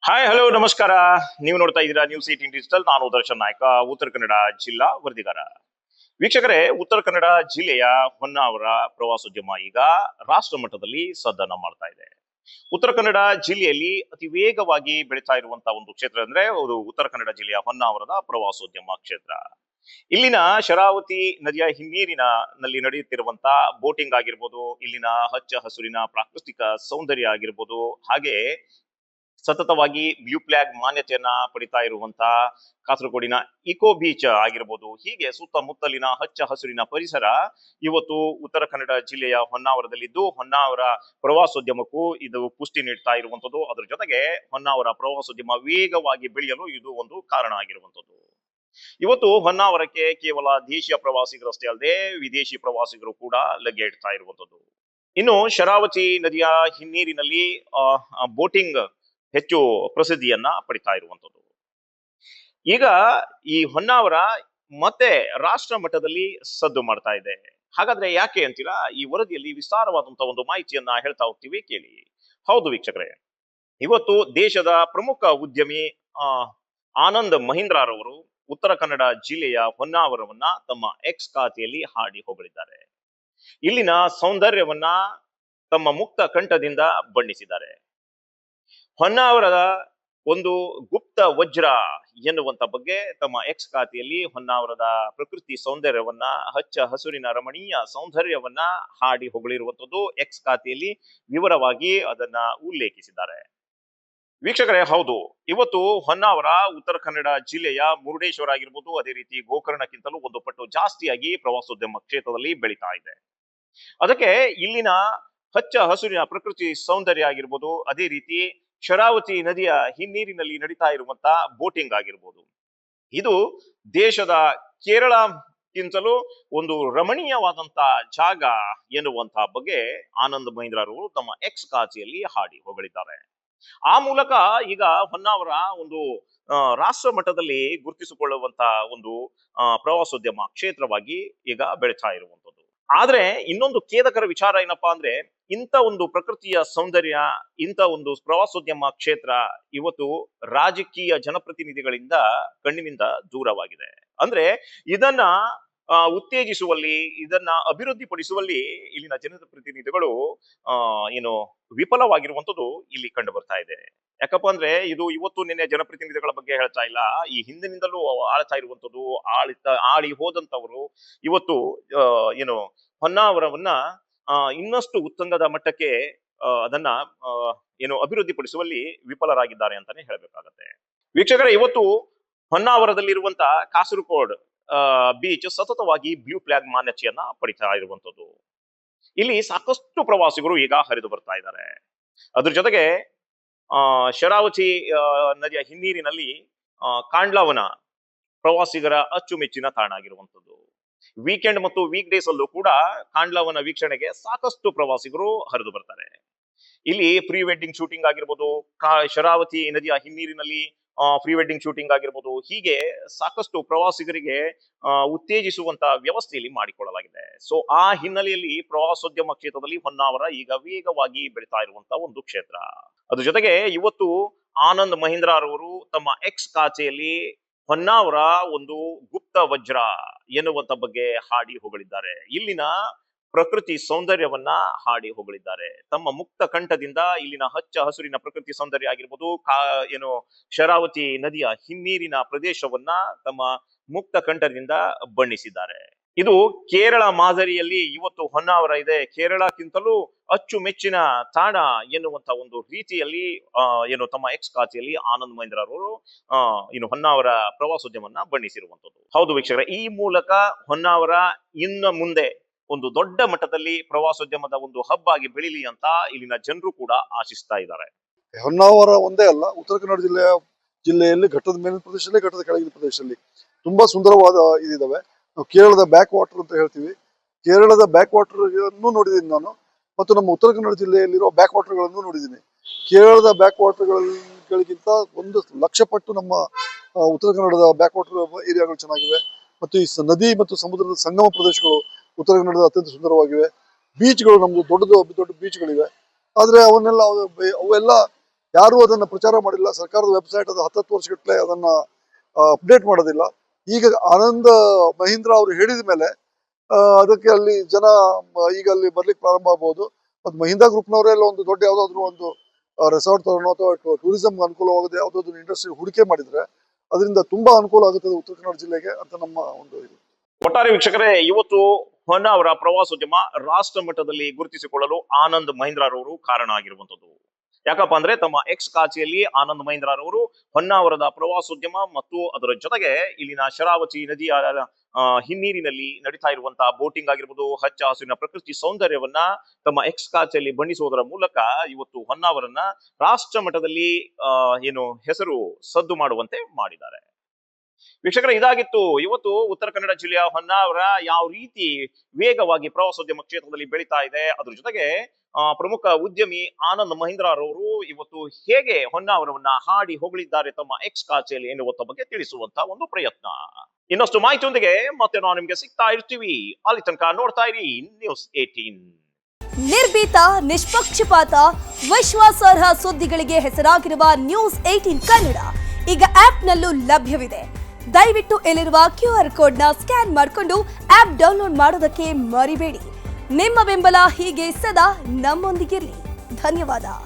Hi hello ನಮಸ್ಕಾರ. ನೀವು ನೋಡ್ತಾ ಇದ್ದೀರಾ ನ್ಯೂಸ್ 18 ಡಿಜಿಟಲ್. ನಾನು ದರ್ಶನ್ ನಾಯ್ಕ, ಉತ್ತರ ಕನ್ನಡ ಜಿಲ್ಲಾ ವರದಿಗಾರ. ವೀಕ್ಷಕರೇ, ಉತ್ತರ ಕನ್ನಡ ಜಿಲ್ಲೆಯ ಹೊನ್ನಾವರ ಪ್ರವಾಸೋದ್ಯಮ ಈಗ ರಾಷ್ಟ್ರ ಮಟ್ಟದಲ್ಲಿ ಸದ್ದನ್ನ ಮಾಡ್ತಾ ಇದೆ. ಉತ್ತರ ಕನ್ನಡ ಜಿಲ್ಲೆಯಲ್ಲಿ ಅತಿ ವೇಗವಾಗಿ ಬೆಳೀತಾ ಇರುವಂತಹ ಒಂದು ಕ್ಷೇತ್ರ ಅಂದ್ರೆ ಅದು ಉತ್ತರ ಕನ್ನಡ ಜಿಲ್ಲೆಯ ಹೊನ್ನಾವರದ ಪ್ರವಾಸೋದ್ಯಮ ಕ್ಷೇತ್ರ. ಇಲ್ಲಿನ ಶರಾವತಿ ನದಿಯ ಹಿನ್ನೀರಿನ ನಲ್ಲಿ ನಡೆಯುತ್ತಿರುವಂತಹ ಬೋಟಿಂಗ್ ಆಗಿರ್ಬೋದು, ಇಲ್ಲಿನ ಹಚ್ಚ ಹಸುರಿನ ಪ್ರಾಕೃತಿಕ ಸೌಂದರ್ಯ ಆಗಿರ್ಬೋದು, ಹಾಗೆ ಸತತವಾಗಿ ಬ್ಲೂ ಫ್ಲಾಗ್ ಮಾನ್ಯತೆಯನ್ನ ಪಡಿತಾ ಇರುವಂತಹ ಕಾಸರಗೋಡಿನ ಇಕೋ ಬೀಚ್ ಆಗಿರ್ಬೋದು, ಹೀಗೆ ಸುತ್ತಮುತ್ತಲಿನ ಹಚ್ಚ ಹಸುರಿನ ಪರಿಸರ ಇವತ್ತು ಉತ್ತರ ಕನ್ನಡ ಜಿಲ್ಲೆಯ ಹೊನ್ನಾವರದಲ್ಲಿದ್ದು ಹೊನ್ನಾವರ ಪ್ರವಾಸೋದ್ಯಮಕ್ಕೂ ಇದು ಪುಷ್ಟಿ ನೀಡ್ತಾ ಇರುವಂತದ್ದು. ಅದರ ಜೊತೆಗೆ ಹೊನ್ನಾವರ ಪ್ರವಾಸೋದ್ಯಮ ವೇಗವಾಗಿ ಬೆಳೆಯಲು ಇದು ಒಂದು ಕಾರಣ ಆಗಿರುವಂತದ್ದು. ಇವತ್ತು ಹೊನ್ನಾವರಕ್ಕೆ ಕೇವಲ ದೇಶೀಯ ಪ್ರವಾಸಿಗರಷ್ಟೇ ಅಲ್ಲದೆ ವಿದೇಶಿ ಪ್ರವಾಸಿಗರು ಕೂಡ ಲಗ್ಗೆ ಇಡ್ತಾ ಇರುವಂತದ್ದು. ಇನ್ನು ಶರಾವತಿ ನದಿಯ ಹಿನ್ನೀರಿನಲ್ಲಿ ಬೋಟಿಂಗ್ ಹೆಚ್ಚು ಪ್ರಸಿದ್ಧಿಯನ್ನ ಪಡಿತಾ ಇರುವಂತದ್ದು. ಈಗ ಈ ಹೊನ್ನಾವರ ಮತ್ತೆ ರಾಷ್ಟ್ರ ಮಟ್ಟದಲ್ಲಿ ಸದ್ದು ಮಾಡ್ತಾ ಇದೆ. ಹಾಗಾದ್ರೆ ಯಾಕೆ ಅಂತೀರಾ? ಈ ವರದಿಯಲ್ಲಿ ವಿಸ್ತಾರವಾದಂತಹ ಒಂದು ಮಾಹಿತಿಯನ್ನ ಹೇಳ್ತಾ ಹೋಗ್ತೀವಿ, ಕೇಳಿ. ಹೌದು ವೀಕ್ಷಕರೇ, ಇವತ್ತು ದೇಶದ ಪ್ರಮುಖ ಉದ್ಯಮಿ ಆನಂದ್ ಮಹೀಂದ್ರರವರು ಉತ್ತರ ಕನ್ನಡ ಜಿಲ್ಲೆಯ ಹೊನ್ನಾವರವನ್ನ ತಮ್ಮ ಎಕ್ಸ್ ಖಾತೆಯಲ್ಲಿ ಹಾಡಿ ಹೊಗಳಿದ್ದಾರೆ. ಇಲ್ಲಿನ ಸೌಂದರ್ಯವನ್ನ ತಮ್ಮ ಮುಕ್ತ ಕಂಠದಿಂದ ಬಣ್ಣಿಸಿದ್ದಾರೆ. ಹೊನ್ನಾವರದ ಒಂದು ಗುಪ್ತ ವಜ್ರ ಎನ್ನುವಂತ ಬಗ್ಗೆ ತಮ್ಮ ಎಕ್ಸ್ ಖಾತೆಯಲ್ಲಿ ಹೊನ್ನಾವರದ ಪ್ರಕೃತಿ ಸೌಂದರ್ಯವನ್ನ, ಹಚ್ಚ ಹಸುರಿನ ರಮಣೀಯ ಸೌಂದರ್ಯವನ್ನ ಹಾಡಿ ಹೊಗಳಿರುವಂತದ್ದು ಎಕ್ಸ್ ಖಾತೆಯಲ್ಲಿ ವಿವರವಾಗಿ ಅದನ್ನ ಉಲ್ಲೇಖಿಸಿದ್ದಾರೆ. ವೀಕ್ಷಕರೇ, ಹೌದು, ಇವತ್ತು ಹೊನ್ನಾವರ ಉತ್ತರ ಕನ್ನಡ ಜಿಲ್ಲೆಯ ಮುರುಡೇಶ್ವರ ಆಗಿರ್ಬೋದು, ಅದೇ ರೀತಿ ಗೋಕರ್ಣಕ್ಕಿಂತಲೂ ಒಂದು ಪಟ್ಟು ಜಾಸ್ತಿಯಾಗಿ ಪ್ರವಾಸೋದ್ಯಮ ಕ್ಷೇತ್ರದಲ್ಲಿ ಬೆಳೀತಾ ಇದೆ. ಅದಕ್ಕೆ ಇಲ್ಲಿನ ಹಚ್ಚ ಹಸುರಿನ ಪ್ರಕೃತಿ ಸೌಂದರ್ಯ ಆಗಿರ್ಬೋದು, ಅದೇ ರೀತಿ ಶರಾವತಿ ನದಿಯ ಹಿನ್ನೀರಿನಲ್ಲಿ ನಡೀತಾ ಇರುವಂತಹ ಬೋಟಿಂಗ್ ಆಗಿರ್ಬೋದು, ಇದು ದೇಶದ ಕೇರಳಕ್ಕಿಂತಲೂ ಒಂದು ರಮಣೀಯವಾದಂತಹ ಜಾಗ ಎನ್ನುವಂತಹ ಬಗ್ಗೆ ಆನಂದ್ ಮಹೀಂದ್ರರು ತಮ್ಮ ಎಕ್ಸ್ ಖಾತೆಯಲ್ಲಿ ಹಾಡಿ ಹೊಗಳಿದ್ದಾರೆ. ಆ ಮೂಲಕ ಈಗ ಹೊನ್ನಾವರ ಒಂದು ರಾಷ್ಟ್ರ ಮಟ್ಟದಲ್ಲಿ ಗುರುತಿಸಿಕೊಳ್ಳುವಂತಹ ಒಂದು ಪ್ರವಾಸೋದ್ಯಮ ಕ್ಷೇತ್ರವಾಗಿ ಈಗ ಬೆಳೀತಾ ಇರುವಂತದ್ದು. ಆದ್ರೆ ಇನ್ನೊಂದು ಖೇದಕರ ವಿಚಾರ ಏನಪ್ಪಾ ಅಂದ್ರೆ, ಇಂಥ ಒಂದು ಪ್ರಕೃತಿಯ ಸೌಂದರ್ಯ, ಇಂಥ ಒಂದು ಪ್ರವಾಸೋದ್ಯಮ ಕ್ಷೇತ್ರ ಇವತ್ತು ರಾಜಕೀಯ ಜನಪ್ರತಿನಿಧಿಗಳಿಂದ ಕಣ್ಣಿನಿಂದ ದೂರವಾಗಿದೆ. ಅಂದ್ರೆ ಇದನ್ನ ಉತ್ತೇಜಿಸುವಲ್ಲಿ, ಇದನ್ನ ಅಭಿವೃದ್ಧಿಪಡಿಸುವಲ್ಲಿ ಇಲ್ಲಿನ ಜನಪ್ರತಿನಿಧಿಗಳು ಏನು ವಿಫಲವಾಗಿರುವಂತದ್ದು ಇಲ್ಲಿ ಕಂಡು ಬರ್ತಾ ಇದೆ. ಯಾಕಪ್ಪ ಅಂದ್ರೆ ಇದು ಇವತ್ತು ನಿನ್ನೆ ಜನಪ್ರತಿನಿಧಿಗಳ ಬಗ್ಗೆ ಹೇಳ್ತಾ ಇಲ್ಲ, ಈ ಹಿಂದಿನಿಂದಲೂ ಆಳ್ತಾ ಇರುವಂತದ್ದು, ಆಳಿ ಹೋದಂತವರು ಇವತ್ತು ಏನು ಹೊನ್ನಾವರವನ್ನ ಇನ್ನಷ್ಟು ಉತ್ತುಂಗದ ಮಟ್ಟಕ್ಕೆ ಅದನ್ನ ಏನು ಅಭಿವೃದ್ಧಿಪಡಿಸುವಲ್ಲಿ ವಿಫಲರಾಗಿದ್ದಾರೆ ಅಂತಾನೆ ಹೇಳಬೇಕಾಗತ್ತೆ. ವೀಕ್ಷಕರೇ, ಇವತ್ತು ಹೊನ್ನಾವರದಲ್ಲಿರುವಂತ ಕಾಸರಗೋಡ್ ಬೀಚ್ ಸತತವಾಗಿ ಬ್ಲೂ ಫ್ಲಾಗ್ ಮಾನ್ಯತೆಯನ್ನ ಪಡಿತಾ ಇರುವಂತದ್ದು. ಇಲ್ಲಿ ಸಾಕಷ್ಟು ಪ್ರವಾಸಿಗರು ಈಗ ಹರಿದು ಬರ್ತಾ ಇದ್ದಾರೆ. ಅದ್ರ ಜೊತೆಗೆ ಶರಾವತಿ ನದಿಯ ಹಿನ್ನೀರಿನಲ್ಲಿ ಕಾಂಡ್ಲಾವನ ಪ್ರವಾಸಿಗರ ಅಚ್ಚುಮೆಚ್ಚಿನ ತಾಣ ಆಗಿರುವಂತದ್ದು. ವೀಕೆಂಡ್ ಮತ್ತು ವೀಕ್ ಡೇಸ್ ಅಲ್ಲೂ ಕೂಡ ಕಾಂಡ್ಲಾವನ ವೀಕ್ಷಣೆಗೆ ಸಾಕಷ್ಟು ಪ್ರವಾಸಿಗರು ಹರಿದು ಬರ್ತಾರೆ. ಇಲ್ಲಿ ಪ್ರೀ ವೆಡ್ಡಿಂಗ್ ಶೂಟಿಂಗ್ ಆಗಿರ್ಬೋದು, ಶರಾವತಿ ನದಿಯ ಹಿನ್ನೀರಿನಲ್ಲಿ ಪ್ರೀ ವೆಡ್ಡಿಂಗ್ ಶೂಟಿಂಗ್ ಆಗಿರ್ಬೋದು, ಹೀಗೆ ಸಾಕಷ್ಟು ಪ್ರವಾಸಿಗರಿಗೆ ಉತ್ತೇಜಿಸುವಂತ ವ್ಯವಸ್ಥೆಯಲ್ಲಿ ಮಾಡಿಕೊಳ್ಳಲಾಗಿದೆ. ಸೊ ಆ ಹಿನ್ನೆಲೆಯಲ್ಲಿ ಪ್ರವಾಸೋದ್ಯಮ ಕ್ಷೇತ್ರದಲ್ಲಿ ಹೊನ್ನಾವರ ಈಗ ವೇಗವಾಗಿ ಬೆಳೀತಾ ಇರುವಂತಹ ಒಂದು ಕ್ಷೇತ್ರ. ಅದ್ರ ಜೊತೆಗೆ ಇವತ್ತು ಆನಂದ್ ಮಹೀಂದ್ರರವರು ತಮ್ಮ ಎಕ್ಸ್ ಖಾತೆಯಲ್ಲಿ ಹೊನ್ನಾವರ ಒಂದು ಗುಪ್ತ ವಜ್ರ ಎನ್ನುವಂತ ಬಗ್ಗೆ ಹಾಡಿ ಹೊಗಳಿದ್ದಾರೆ. ಇಲ್ಲಿನ ಪ್ರಕೃತಿ ಸೌಂದರ್ಯವನ್ನ ಹಾಡಿ ಹೊಗಳಿದ್ದಾರೆ. ತಮ್ಮ ಮುಕ್ತ ಕಂಠದಿಂದ ಇಲ್ಲಿನ ಹಚ್ಚ ಹಸುರಿನ ಪ್ರಕೃತಿ ಸೌಂದರ್ಯ ಆಗಿರ್ಬೋದು, ಏನು ಶರಾವತಿ ನದಿಯ ಹಿನ್ನೀರಿನ ಪ್ರದೇಶವನ್ನ ತಮ್ಮ ಮುಕ್ತ ಕಂಠದಿಂದ ಬಣ್ಣಿಸಿದ್ದಾರೆ. ಇದು ಕೇರಳ ಮಾದರಿಯಲ್ಲಿ ಇವತ್ತು ಹೊನ್ನಾವರ ಇದೆ. ಕೇರಳಕ್ಕಿಂತಲೂ ಅಚ್ಚುಮೆಚ್ಚಿನ ತಾಣ ಎನ್ನುವಂತ ಒಂದು ರೀತಿಯಲ್ಲಿ ಏನು ತಮ್ಮ ಎಕ್ಸ್ ಖಾತೆಯಲ್ಲಿ ಆನಂದ್ ಮಹೀಂದ್ರರವರು ಇನ್ನು ಹೊನ್ನಾವರ ಪ್ರವಾಸೋದ್ಯಮನ್ನ ಬಣ್ಣಿಸಿರುವಂತದ್ದು. ಹೌದು ವೀಕ್ಷಕರೇ, ಈ ಮೂಲಕ ಹೊನ್ನಾವರ ಇನ್ನು ಮುಂದೆ ಒಂದು ದೊಡ್ಡ ಮಟ್ಟದಲ್ಲಿ ಪ್ರವಾಸೋದ್ಯಮದ ಒಂದು ಹಬ್ ಆಗಿ ಬೆಳೀಲಿ ಅಂತ ಇಲ್ಲಿನ ಜನರು ಕೂಡ ಆಶಿಸ್ತಾ ಇದ್ದಾರೆ. ಹೊನ್ನಾವರ ಒಂದೇ ಅಲ್ಲ, ಉತ್ತರ ಕನ್ನಡ ಜಿಲ್ಲೆಯಲ್ಲಿ ಘಟ್ಟದ ಮೇಲಿನ ಪ್ರದೇಶದಲ್ಲಿ, ಘಟ್ಟದ ಕೆಳಗಿನ ಪ್ರದೇಶದಲ್ಲಿ ತುಂಬಾ ಸುಂದರವಾದ ಇದಿದಾವೆ. ನಾವು ಕೇರಳದ ಬ್ಯಾಕ್ ವಾಟರ್ ಅಂತ ಹೇಳ್ತೀವಿ. ಕೇರಳದ ಬ್ಯಾಕ್ ವಾಟರ್ ಅನ್ನು ನೋಡಿದ್ದೀನಿ ನಾನು, ಮತ್ತು ನಮ್ಮ ಉತ್ತರ ಕನ್ನಡ ಜಿಲ್ಲೆಯಲ್ಲಿರೋ ಬ್ಯಾಕ್ ವಾಟರ್ ಗಳನ್ನು ನೋಡಿದ್ದೀನಿ. ಕೇರಳದ ಬ್ಯಾಕ್ ವಾಟರ್ ಗಳಿಗಿಂತ 1,00,000 ಪಟ್ಟು ನಮ್ಮ ಉತ್ತರ ಕನ್ನಡದ ಬ್ಯಾಕ್ ವಾಟರ್ ಏರಿಯಾಗಳು ಚೆನ್ನಾಗಿವೆ. ಮತ್ತು ಈ ನದಿ ಮತ್ತು ಸಮುದ್ರದ ಸಂಗಮ ಪ್ರದೇಶಗಳು ಉತ್ತರ ಕನ್ನಡದ ಅತ್ಯಂತ ಸುಂದರವಾಗಿವೆ. ಬೀಚ್ಗಳು, ನಮ್ದು ದೊಡ್ಡ ದೊಡ್ಡ ಬೀಚ್ಗಳಿವೆ. ಆದ್ರೆ ಅವೆಲ್ಲ ಯಾರು ಅದನ್ನ ಪ್ರಚಾರ ಮಾಡಿಲ್ಲ. ಸರ್ಕಾರದ ವೆಬ್ಸೈಟ್ ಅದು 10 ವರ್ಷಗಟ್ಟಲೆ ಅದನ್ನ ಅಪ್ಡೇಟ್ ಮಾಡೋದಿಲ್ಲ. ಈಗ ಆನಂದ್ ಮಹೀಂದ್ರ ಅವರು ಹೇಳಿದ ಮೇಲೆ ಅದಕ್ಕೆ ಅಲ್ಲಿ ಜನ ಈಗ ಅಲ್ಲಿ ಬರ್ಲಿಕ್ಕೆ ಪ್ರಾರಂಭ ಆಗ್ಬೋದು. ಮತ್ತು ಮಹೀಂದ್ರ ಗ್ರೂಪ್ನವರೆಲ್ಲ ಒಂದು ದೊಡ್ಡ ಯಾವ್ದಾದ್ರು ಒಂದು ರೆಸಾರ್ಟ್ ತಗೊಳ್ಳೋ ಅಥವಾ ಟೂರಿಸಂ ಅನುಕೂಲವಾಗದೆ ಯಾವ್ದಾದ್ರು ಇಂಡಸ್ಟ್ರಿ ಹೂಡಿಕೆ ಮಾಡಿದ್ರೆ ಅದರಿಂದ ತುಂಬಾ ಅನುಕೂಲ ಆಗುತ್ತದೆ ಉತ್ತರ ಕನ್ನಡ ಜಿಲ್ಲೆಗೆ ಅಂತ ನಮ್ಮ ಒಂದು ಇದು. ಒಟ್ಟಾರೆ ವೀಕ್ಷಕರೇ, ಇವತ್ತು ಹೊನ್ನಾವರ ಪ್ರವಾಸೋದ್ಯಮ ರಾಷ್ಟ್ರ ಮಟ್ಟದಲ್ಲಿ ಗುರುತಿಸಿಕೊಳ್ಳಲು ಆನಂದ್ ಮಹೀಂದ್ರರವರು ಕಾರಣ ಆಗಿರುವಂತದ್ದು. ಯಾಕಪ್ಪ ಅಂದ್ರೆ ತಮ್ಮ ಎಕ್ಸ್ ಖಾತೆಯಲ್ಲಿ ಆನಂದ್ ಮಹೀಂದ್ರರವರು ಹೊನ್ನಾವರದ ಪ್ರವಾಸೋದ್ಯಮ ಮತ್ತು ಅದರ ಜೊತೆಗೆ ಇಲ್ಲಿನ ಶರಾವತಿ ನದಿಯ ಹಿನ್ನೀರಿನಲ್ಲಿ ನಡೀತಾ ಇರುವಂತಹ ಬೋಟಿಂಗ್ ಆಗಿರ್ಬೋದು, ಹಚ್ಚ ಹಸಿರಿನ ಪ್ರಕೃತಿ ಸೌಂದರ್ಯವನ್ನ ತಮ್ಮ ಎಕ್ಸ್ ಖಾತೆಯಲ್ಲಿ ಬಣ್ಣಿಸುವುದರ ಮೂಲಕ ಇವತ್ತು ಹೊನ್ನಾವರನ್ನ ರಾಷ್ಟ್ರ ಮಟ್ಟದಲ್ಲಿ ಏನು ಹೆಸರು ಸದ್ದು ಮಾಡುವಂತೆ ಮಾಡಿದ್ದಾರೆ. ವೀಕ್ಷಕರೇ, ಇದಾಗಿತ್ತು ಇವತ್ತು ಉತ್ತರ ಕನ್ನಡ ಜಿಲ್ಲೆಯ ಹೊನ್ನಾವರ ಯಾವ ರೀತಿ ವೇಗವಾಗಿ ಪ್ರವಾಸೋದ್ಯಮ ಕ್ಷೇತ್ರದಲ್ಲಿ ಬೆಳೀತಾ ಇದೆ, ಅದ್ರ ಜೊತೆಗೆ ಪ್ರಮುಖ ಉದ್ಯಮಿ ಆನಂದ್ ಮಹೀಂದ್ರರವರು ಇವತ್ತು ಹೇಗೆ ಹೊನ್ನಾವರವನ್ನ ಹಾಡಿ ಹೊಗಳಿದ್ದಾರೆ ತಮ್ಮ ಎಕ್ಸ್ ಖಾತೆಯಲ್ಲಿ ಎನ್ನುವಂತ ಬಗ್ಗೆ ತಿಳಿಸುವಂತ ಒಂದು ಪ್ರಯತ್ನ. ಇನ್ನಷ್ಟು ಮಾಹಿತಿಯೊಂದಿಗೆ ಮತ್ತೆ ನಾವು ನಿಮ್ಗೆ ಸಿಗ್ತಾ ಇರ್ತೀವಿ. ಅಲ್ಲಿ ತನಕ ನೋಡ್ತಾ ಇರಿ ನ್ಯೂಸ್ 18. ನಿರ್ಭೀತ, ನಿಷ್ಪಕ್ಷಪಾತ, ವಿಶ್ವಾಸಾರ್ಹ ಸುದ್ದಿಗಳಿಗೆ ಹೆಸರಾಗಿರುವ ನ್ಯೂಸ್ 18 ಕನ್ನಡ ಈಗ ಆಪ್ನಲ್ಲೂ ಲಭ್ಯವಿದೆ. ದಯವಿಟ್ಟು ಇಲ್ಲಿರುವ QR ಕೋಡ್ನ ಸ್ಕ್ಯಾನ್ ಮಾಡಿಕೊಂಡು ಆಪ್ ಡೌನ್ಲೋಡ್ ಮಾಡೋದಕ್ಕೆ ಮರಿಬೇಡಿ. ನಿಮ್ಮ ಬೆಂಬಲ ಹೀಗೆ ಸದಾ ನಮ್ಮೊಂದಿಗಿರಲಿ. ಧನ್ಯವಾದ.